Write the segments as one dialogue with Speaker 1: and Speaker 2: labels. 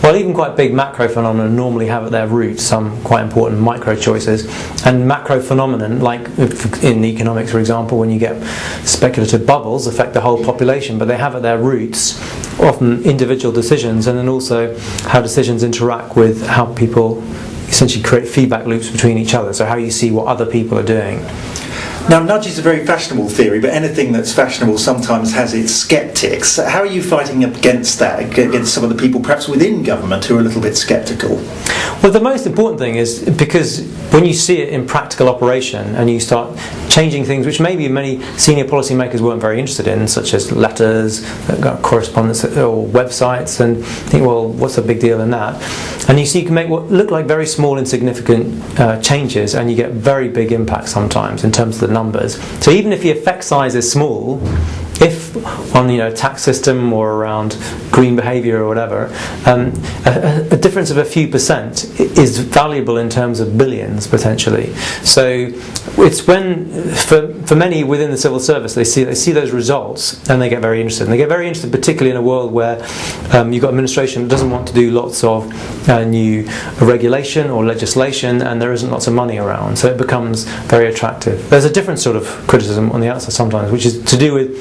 Speaker 1: Well, even quite big macro phenomena normally have at their root some quite important micro choices. And macro phenomenon, like in economics, for example, when you get speculative bubbles, affect the whole population, but they have at their roots often individual decisions, and then also how decisions interact with how people essentially create feedback loops between each other, so how you see what other people are doing.
Speaker 2: Now, nudge is a very fashionable theory, but anything that's fashionable sometimes has its sceptics. How are you fighting against that, against some of the people perhaps within government who are a little bit sceptical?
Speaker 1: Well, the most important thing is because when you see it in practical operation and you start changing things which maybe many senior policymakers weren't very interested in, such as letters, correspondence or websites, and think, well, what's the big deal in that? And you see you can make what look like very small insignificant changes, and you get very big impacts sometimes in terms of the numbers. So even if the effect size is small, if on tax system or around green behaviour or whatever, a difference of a few percent is valuable in terms of billions potentially. So it's when for many within the civil service they see those results and they get very interested. And they get very interested particularly in a world where you've got administration that doesn't want to do lots of new regulation or legislation, and there isn't lots of money around. So it becomes very attractive. There's a different sort of criticism on the outside sometimes, which is to do with,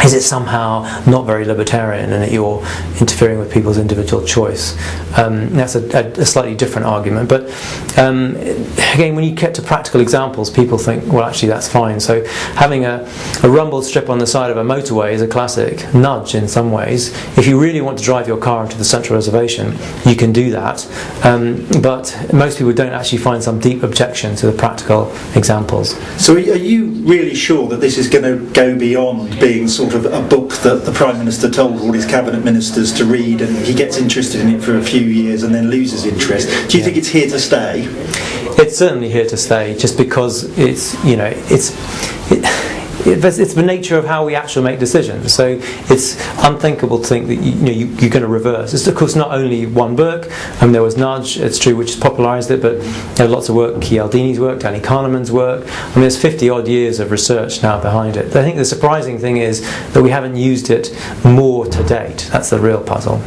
Speaker 1: is it somehow not very libertarian and that you're interfering with people's individual choice? That's a slightly different argument. But again, when you get to practical examples, people think, well, actually that's fine. So having a rumbled strip on the side of a motorway is a classic nudge in some ways. If you really want to drive your car into the central reservation, you can do that. But most people don't actually find some deep objection to the practical examples.
Speaker 2: So are you really sure that this is going to go beyond being sort of a book that the Prime Minister told all his cabinet ministers to read, and he gets interested in it for a few years and then loses interest? Do you think it's here to stay?
Speaker 1: It's certainly here to stay, just because it's the nature of how we actually make decisions. So it's unthinkable to think that you're going to reverse. It's of course not only one book. There was Nudge, it's true, which has popularised it, but lots of work, Chialdini's work, Danny Kahneman's work. There's 50 odd years of research now behind it. I think the surprising thing is that we haven't used it more to date. That's the real puzzle.